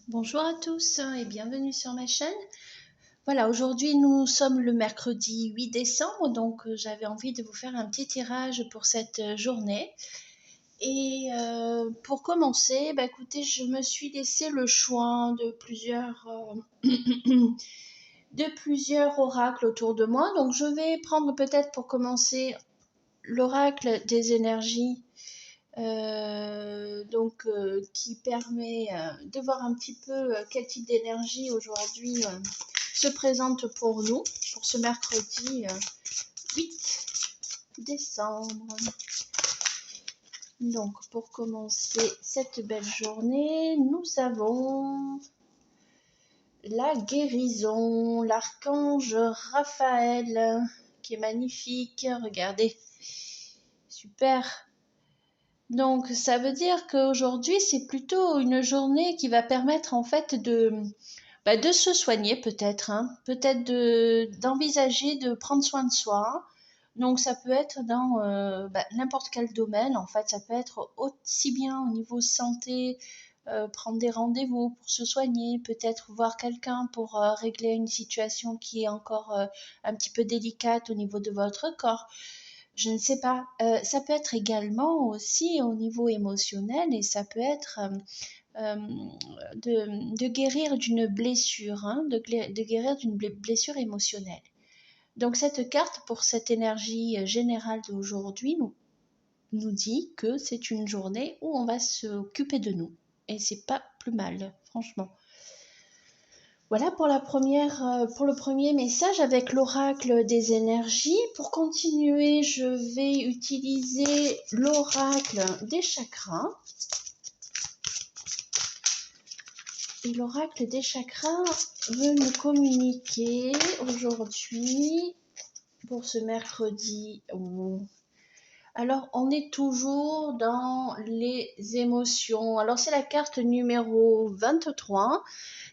Bonjour à tous et bienvenue sur ma chaîne. Voilà, aujourd'hui nous sommes le mercredi 8 décembre, donc j'avais envie de vous faire un petit tirage pour cette journée. Et pour commencer, écoutez, je me suis laissé le choix de plusieurs oracles autour de moi. Donc je vais prendre peut-être pour commencer l'oracle des énergies qui permet de voir un petit peu quel type d'énergie aujourd'hui se présente pour nous, pour ce mercredi 8 décembre. Donc, pour commencer cette belle journée, nous avons la guérison, l'archange Raphaël, qui est magnifique. Regardez, super. Donc, ça veut dire qu'aujourd'hui, c'est plutôt une journée qui va permettre en fait de se soigner peut-être, hein, peut-être d'envisager de prendre soin de soi. Donc, ça peut être dans n'importe quel domaine, en fait, ça peut être aussi bien au niveau santé, prendre des rendez-vous pour se soigner, peut-être voir quelqu'un pour régler une situation qui est encore un petit peu délicate au niveau de votre corps. Je ne sais pas. Ça peut être également aussi au niveau émotionnel et ça peut être de guérir d'une blessure, hein, de guérir d'une blessure émotionnelle. Donc cette carte pour cette énergie générale d'aujourd'hui nous dit que c'est une journée où on va s'occuper de nous. Et c'est pas plus mal, franchement. Voilà pour pour le premier message avec l'oracle des énergies. Pour continuer, je vais utiliser l'oracle des chakras. Et l'oracle des chakras veut nous communiquer aujourd'hui pour ce mercredi. Alors, on est toujours dans les émotions. Alors, c'est la carte numéro 23.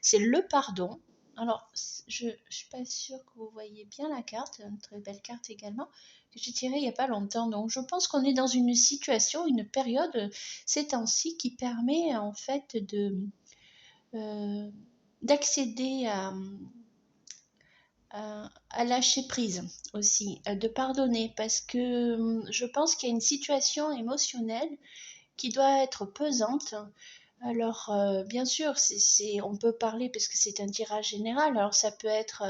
C'est le pardon. Alors, je ne suis pas sûre que vous voyez bien la carte, une très belle carte également, que j'ai tirée il n'y a pas longtemps. Donc, je pense qu'on est dans une situation, une période, ces temps-ci, qui permet en fait d'accéder à lâcher prise aussi, de pardonner, parce que je pense qu'il y a une situation émotionnelle qui doit être pesante. Alors, bien sûr, on peut parler parce que c'est un tirage général. Alors, ça peut être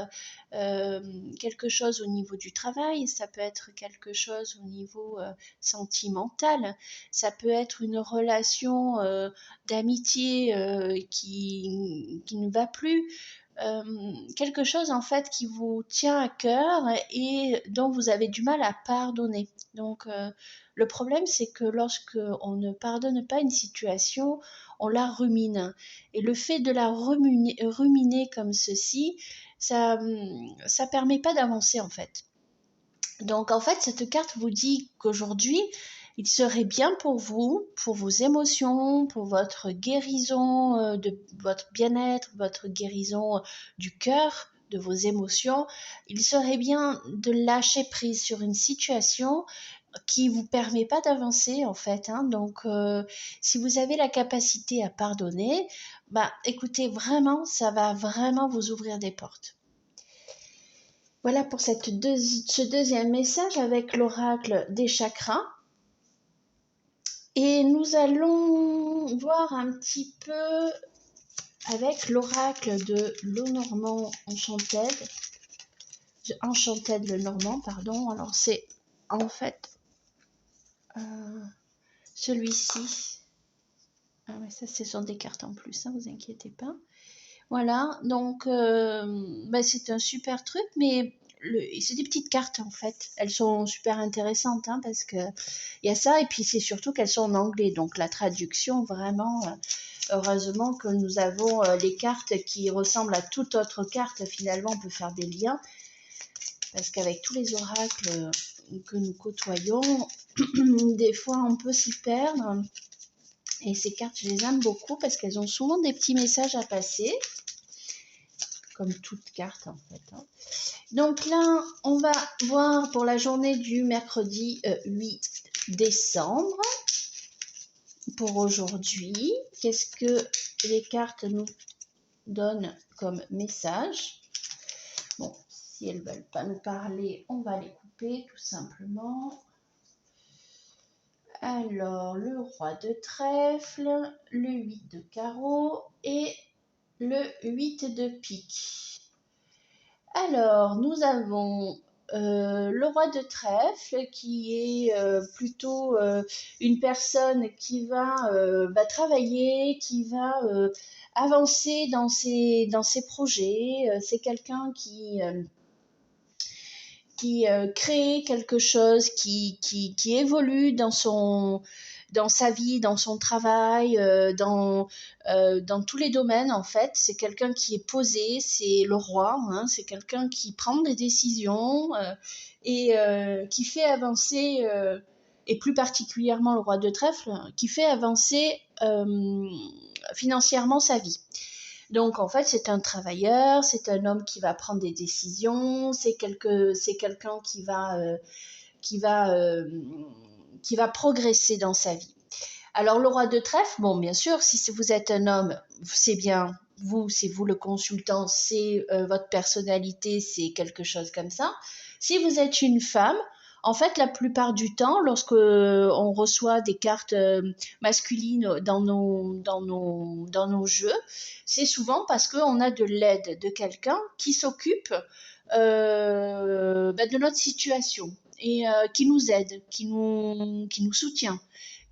quelque chose au niveau du travail, ça peut être quelque chose au niveau sentimental, ça peut être une relation d'amitié qui ne va plus. Quelque chose en fait qui vous tient à cœur et dont vous avez du mal à pardonner. Donc, le problème, c'est que lorsque on ne pardonne pas une situation, on la rumine. Et le fait de la ruminer comme ceci, ça permet pas d'avancer en fait. Donc en fait, cette carte vous dit qu'aujourd'hui, il serait bien pour vous, pour vos émotions, pour votre guérison de votre bien-être, votre guérison du cœur, de vos émotions, il serait bien de lâcher prise sur une situation qui vous permet pas d'avancer en fait, hein. Donc si vous avez la capacité à pardonner, écoutez, vraiment, ça va vraiment vous ouvrir des portes. Voilà pour ce deuxième message avec l'oracle des chakras. Et nous allons voir un petit peu avec l'oracle de Lenormand Enchanted. Enchanted Lenormand, pardon. Alors c'est en fait celui-ci. Ah mais ça, ce sont des cartes en plus, hein, vous inquiétez pas. Voilà, donc c'est un super truc, mais c'est des petites cartes en fait. Elles sont super intéressantes hein, parce que il y a ça et puis c'est surtout qu'elles sont en anglais. Donc la traduction vraiment, heureusement que nous avons les cartes qui ressemblent à toute autre carte. Finalement, on peut faire des liens parce qu'avec tous les oracles que nous côtoyons, des fois on peut s'y perdre. Et ces cartes, je les aime beaucoup parce qu'elles ont souvent des petits messages à passer. Comme toute carte en fait. Hein. Donc là, on va voir pour la journée du mercredi 8 décembre. Pour aujourd'hui, qu'est-ce que les cartes nous donnent comme message. Bon, si elles ne veulent pas nous parler, on va les couper tout simplement. Alors, le roi de trèfle, le 8 de carreau et le 8 de pique. Alors, nous avons le roi de trèfle qui est plutôt une personne qui va travailler, qui va avancer dans ses projets. C'est quelqu'un qui crée quelque chose, qui évolue dans sa vie, dans son travail, dans tous les domaines en fait. C'est quelqu'un qui est posé, c'est le roi, hein, c'est quelqu'un qui prend des décisions et qui fait avancer, et plus particulièrement le roi de trèfle, qui fait avancer financièrement sa vie. Donc en fait, c'est un travailleur, c'est un homme qui va prendre des décisions, c'est quelqu'un qui va progresser dans sa vie. Alors le roi de trèfle, bon bien sûr, si vous êtes un homme, c'est bien vous, c'est vous le consultant, c'est votre personnalité, c'est quelque chose comme ça. Si vous êtes une femme, en fait, la plupart du temps, lorsque on reçoit des cartes masculines dans nos jeux, c'est souvent parce qu'on a de l'aide de quelqu'un qui s'occupe de notre situation et qui nous aide, qui nous soutient,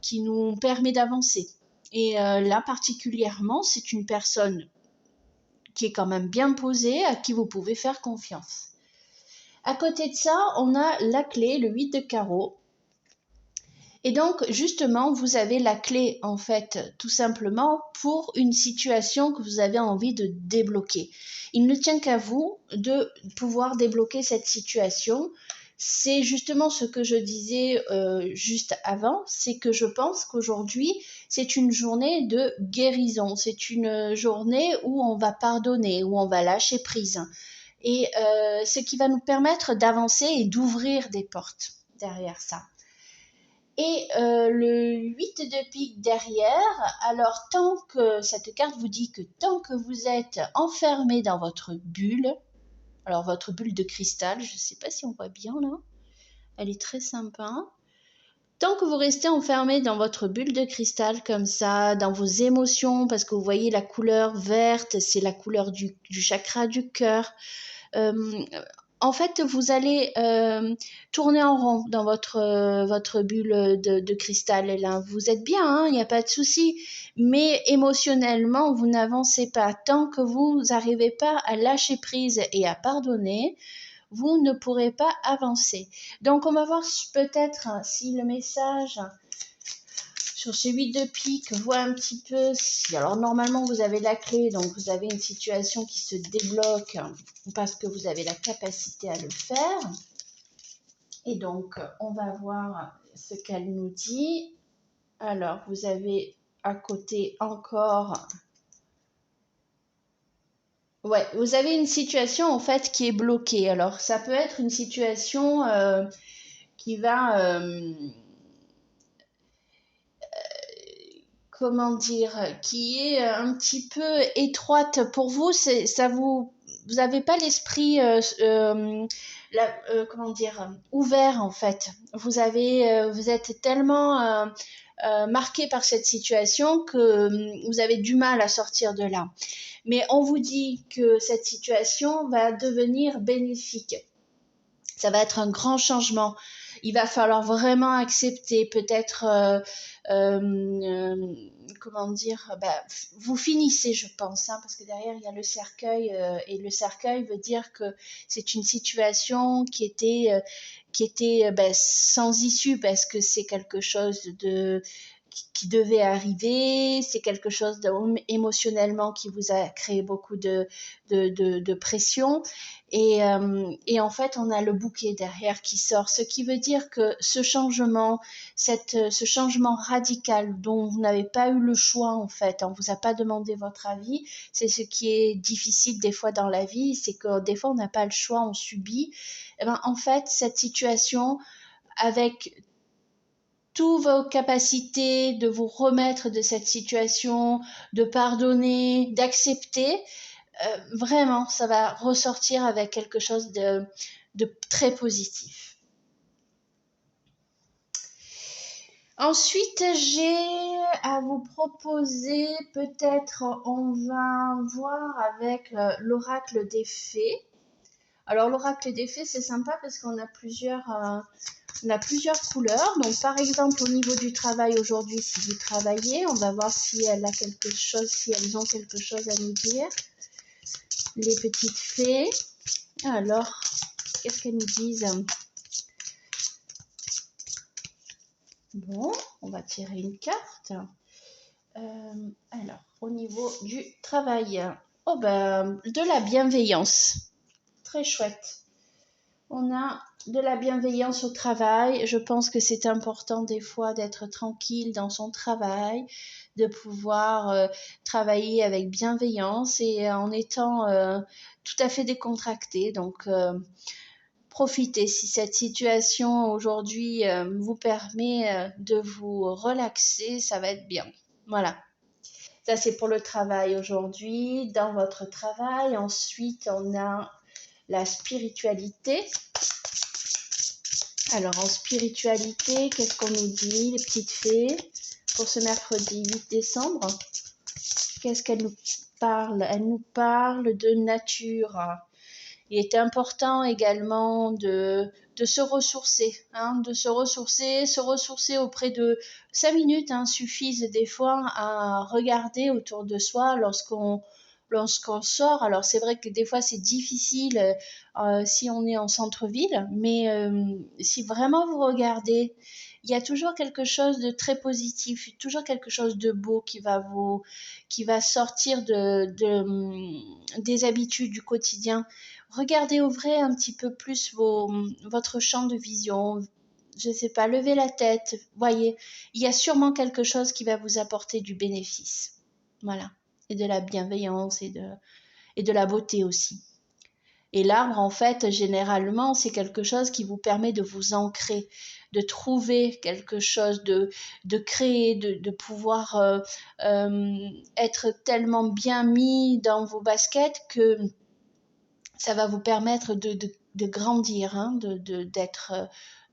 qui nous permet d'avancer. Et là, particulièrement, c'est une personne qui est quand même bien posée, à qui vous pouvez faire confiance. À côté de ça, on a la clé, le 8 de carreau. Et donc, justement, vous avez la clé, en fait, tout simplement, pour une situation que vous avez envie de débloquer. Il ne tient qu'à vous de pouvoir débloquer cette situation. C'est justement ce que je disais juste avant, c'est que je pense qu'aujourd'hui, c'est une journée de guérison. C'est une journée où on va pardonner, où on va lâcher prise. Et ce qui va nous permettre d'avancer et d'ouvrir des portes derrière ça. Et le 8 de pique derrière, alors tant que cette carte vous dit que tant que vous êtes enfermé dans votre bulle, alors votre bulle de cristal, je ne sais pas si on voit bien là, elle est très sympa. Tant que vous restez enfermé dans votre bulle de cristal comme ça, dans vos émotions, parce que vous voyez la couleur verte, c'est la couleur du chakra du cœur. En fait, vous allez tourner en rond dans votre bulle de cristal. Et là, vous êtes bien, hein, il n'y a pas de souci. Mais émotionnellement, vous n'avancez pas. Tant que vous n'arrivez pas à lâcher prise et à pardonner, vous ne pourrez pas avancer. Donc, on va voir peut-être si le message sur ces 8 de pique voit un petit peu si... Alors, normalement, vous avez la clé, donc vous avez une situation qui se débloque parce que vous avez la capacité à le faire. Et donc, on va voir ce qu'elle nous dit. Alors, vous avez à côté encore... Ouais, vous avez une situation en fait qui est bloquée. Alors, ça peut être une situation qui va... comment dire, qui est un petit peu étroite pour vous. Vous n'avez pas l'esprit, comment dire, ouvert en fait. Vous êtes tellement marqué par cette situation que vous avez du mal à sortir de là. Mais on vous dit que cette situation va devenir bénéfique. Ça va être un grand changement. Il va falloir vraiment accepter peut-être, comment dire, vous finissez, je pense, hein, parce que derrière, il y a le cercueil, et le cercueil veut dire que c'est une situation qui était sans issue, parce que c'est quelque chose qui devait arriver, c'est quelque chose émotionnellement qui vous a créé beaucoup de pression. Et en fait, on a le bouquet derrière qui sort, ce qui veut dire que ce changement radical dont vous n'avez pas eu le choix en fait, on vous a pas demandé votre avis, c'est ce qui est difficile des fois dans la vie, c'est que des fois on n'a pas le choix, on subit. En fait, cette situation avec toutes vos capacités de vous remettre de cette situation, de pardonner, d'accepter, vraiment, ça va ressortir avec quelque chose de très positif. Ensuite, j'ai à vous proposer, peut-être on va voir avec l'oracle des fées. Alors l'oracle des fées, c'est sympa parce qu'on a plusieurs couleurs. Donc par exemple au niveau du travail aujourd'hui, si vous travaillez, on va voir si elles ont quelque chose à nous dire. Les petites fées. Alors, qu'est-ce qu'elles nous disent? Bon, on va tirer une carte. Alors, au niveau du travail, oh ben, de la bienveillance. Très chouette. On a de la bienveillance au travail. Je pense que c'est important des fois d'être tranquille dans son travail, de pouvoir travailler avec bienveillance et en étant tout à fait décontracté. Donc, profitez si cette situation aujourd'hui vous permet de vous relaxer, ça va être bien. Voilà. Ça, c'est pour le travail aujourd'hui. Dans votre travail, ensuite, on a la spiritualité. Alors, en spiritualité, qu'est-ce qu'on nous dit, les petites fées, pour ce mercredi 8 décembre? Qu'est-ce qu'elles nous parlent? Elles nous parlent de nature. Il est important également de se ressourcer, se ressourcer auprès de 5 minutes suffisent des fois à regarder autour de soi lorsqu'on sort. Alors c'est vrai que des fois c'est difficile si on est en centre-ville, mais si vraiment vous regardez, il y a toujours quelque chose de très positif, toujours quelque chose de beau qui va sortir des habitudes du quotidien. Regardez, ouvrez un petit peu plus votre champ de vision. Je ne sais pas, levez la tête. Voyez, il y a sûrement quelque chose qui va vous apporter du bénéfice. Voilà. Et de la bienveillance et de la beauté aussi. Et l'arbre, en fait, généralement, c'est quelque chose qui vous permet de vous ancrer, de trouver quelque chose, de créer, de pouvoir être tellement bien mis dans vos baskets que ça va vous permettre de grandir,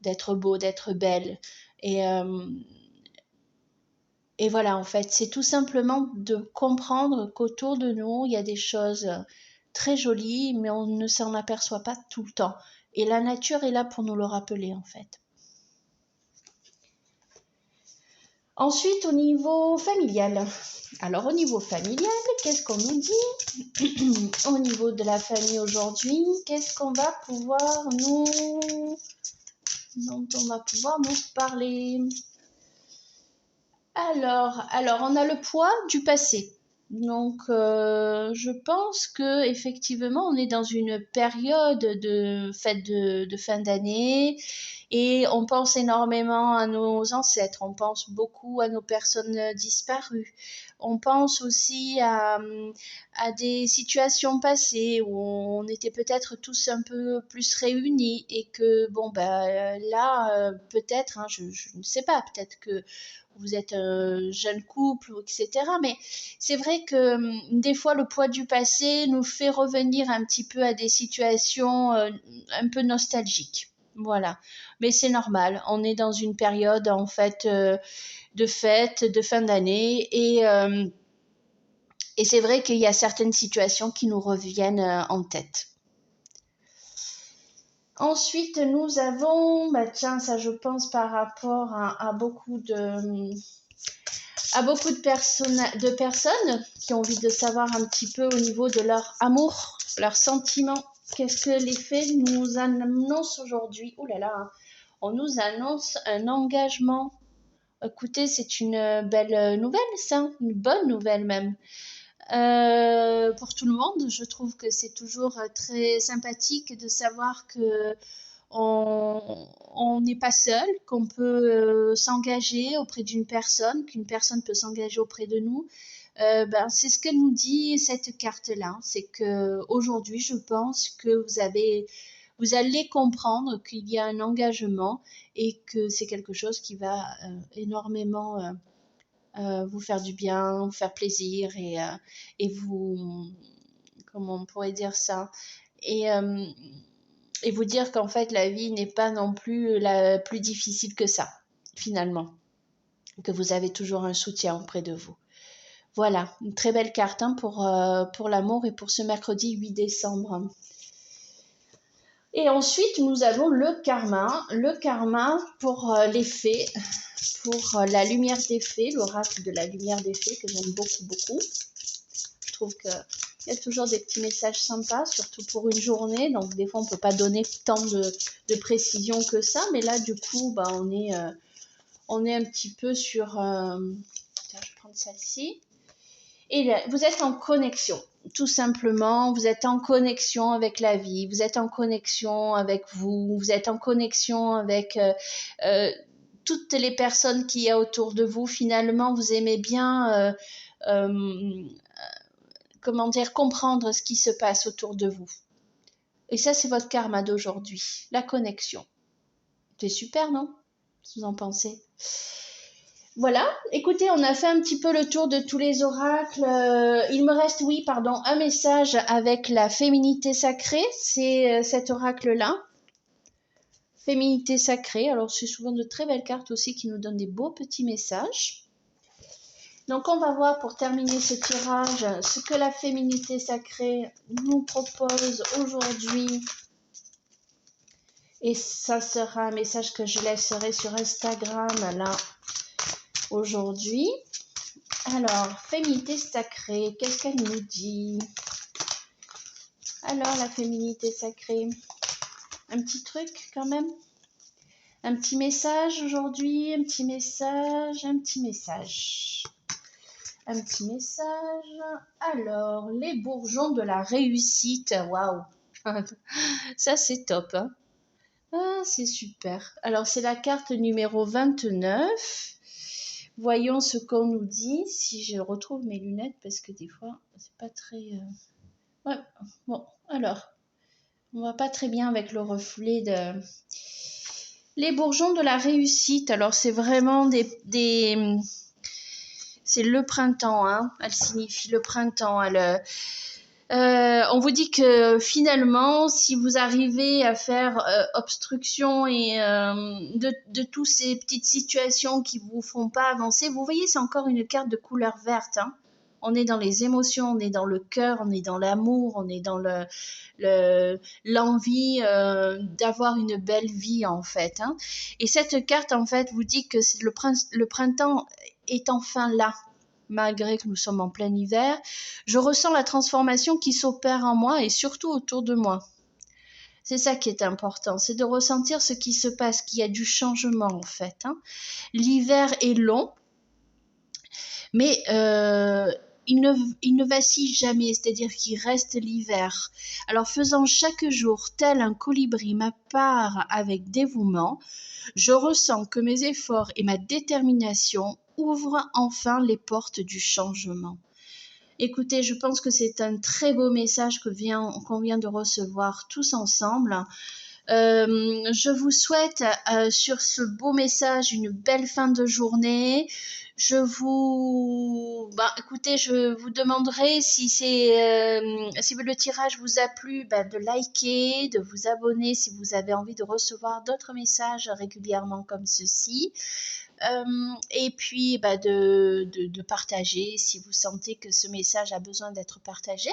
d'être beau, d'être belle. Et voilà, en fait, c'est tout simplement de comprendre qu'autour de nous, il y a des choses très jolies, mais on ne s'en aperçoit pas tout le temps. Et la nature est là pour nous le rappeler, en fait. Ensuite, au niveau familial. Alors, au niveau familial, qu'est-ce qu'on nous dit? Au niveau de la famille aujourd'hui, qu'est-ce qu'on va pouvoir dont on va pouvoir nous parler? Alors, on a le poids du passé. Donc, je pense que effectivement, on est dans une période de fête de fin d'année et on pense énormément à nos ancêtres, on pense beaucoup à nos personnes disparues. On pense aussi à des situations passées où on était peut-être tous un peu plus réunis et que, bon, ben là, peut-être, je ne sais pas, peut-être que vous êtes un jeune couple, etc. Mais c'est vrai que des fois, le poids du passé nous fait revenir un petit peu à des situations un peu nostalgiques. Voilà. Mais c'est normal. On est dans une période, en fait, de fête, de fin d'année. Et c'est vrai qu'il y a certaines situations qui nous reviennent en tête. Ensuite, nous avons, tiens, ça je pense par rapport à beaucoup de personnes qui ont envie de savoir un petit peu au niveau de leur amour, leur sentiment. Qu'est-ce que les fées nous annoncent aujourd'hui? Ouh là là, on nous annonce un engagement. Écoutez, c'est une belle nouvelle, ça, une bonne nouvelle même. Pour tout le monde, je trouve que c'est toujours très sympathique de savoir que on n'est pas seul, qu'on peut s'engager auprès d'une personne, qu'une personne peut s'engager auprès de nous. C'est ce que nous dit cette carte-là. C'est que aujourd'hui, je pense que vous allez comprendre qu'il y a un engagement et que c'est quelque chose qui va énormément vous faire du bien, vous faire plaisir et vous, comment on pourrait dire ça, et, euh, et vous dire qu'en fait la vie n'est pas non plus la plus difficile que ça, finalement, que vous avez toujours un soutien auprès de vous. Voilà, une très belle carte hein, pour l'amour et pour ce mercredi 8 décembre. Et ensuite, nous avons le karma. Le karma pour les fées, pour la lumière des fées, l'oracle de la lumière des fées que j'aime beaucoup, beaucoup. Je trouve qu'il y a toujours des petits messages sympas, surtout pour une journée. Donc, des fois, on ne peut pas donner tant de précision que ça. Mais là, du coup, bah, on est un petit peu sur... Tiens, je vais prendre celle-ci. Et là, vous êtes en connexion, tout simplement. Vous êtes en connexion avec la vie. Vous êtes en connexion avec vous. Vous êtes en connexion avec toutes les personnes qu'il y a autour de vous. Finalement, vous aimez bien... comment dire, comprendre ce qui se passe autour de vous. Et ça, c'est votre karma d'aujourd'hui, la connexion. C'est super, non? Qu'est-ce que vous en pensez? Voilà, écoutez, on a fait un petit peu le tour de tous les oracles. Il me reste, un message avec la féminité sacrée. C'est cet oracle-là. Féminité sacrée. Alors, c'est souvent de très belles cartes aussi qui nous donnent des beaux petits messages. Donc, on va voir pour terminer ce tirage ce que la féminité sacrée nous propose aujourd'hui. Et ça sera un message que je laisserai sur Instagram, là, aujourd'hui. Alors, féminité sacrée, qu'est-ce qu'elle nous dit? Alors, la féminité sacrée, un petit truc quand même? Un petit message aujourd'hui, un petit message. Alors, les bourgeons de la réussite. Waouh! Ça, c'est top. Hein? Ah, c'est super. Alors, c'est la carte numéro 29. Voyons ce qu'on nous dit. Si je retrouve mes lunettes, parce que des fois, c'est pas très... Ouais, bon, alors, on va pas très bien avec le reflet de... Les bourgeons de la réussite. Alors, c'est vraiment c'est le printemps, hein. Elle signifie le printemps. On vous dit que finalement, si vous arrivez à faire obstruction et de toutes ces petites situations qui vous font pas avancer, vous voyez, c'est encore une carte de couleur verte. Hein. On est dans les émotions, on est dans le cœur, on est dans l'amour, on est dans l'envie d'avoir une belle vie en fait. Hein. Et cette carte en fait vous dit que le printemps est enfin là. Malgré que nous sommes en plein hiver, je ressens la transformation qui s'opère en moi et surtout autour de moi. C'est ça qui est important, c'est de ressentir ce qui se passe, qu'il y a du changement en fait. Hein. L'hiver est long, mais il ne vacille jamais, c'est-à-dire qu'il reste l'hiver. Alors faisant chaque jour tel un colibri ma part avec dévouement, je ressens que mes efforts et ma détermination ouvrent enfin les portes du changement. Écoutez, je pense que c'est un très beau message qu'on vient de recevoir tous ensemble. Je vous souhaite sur ce beau message une belle fin de journée. Écoutez, je vous demanderai si le tirage vous a plu, de liker, de vous abonner si vous avez envie de recevoir d'autres messages régulièrement comme ceci. Et puis de partager si vous sentez que ce message a besoin d'être partagé.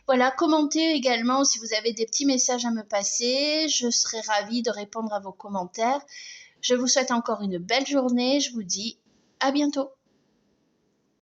Voilà, commentez également si vous avez des petits messages à me passer. Je serai ravie de répondre à vos commentaires. Je vous souhaite encore une belle journée. Je vous dis à bientôt.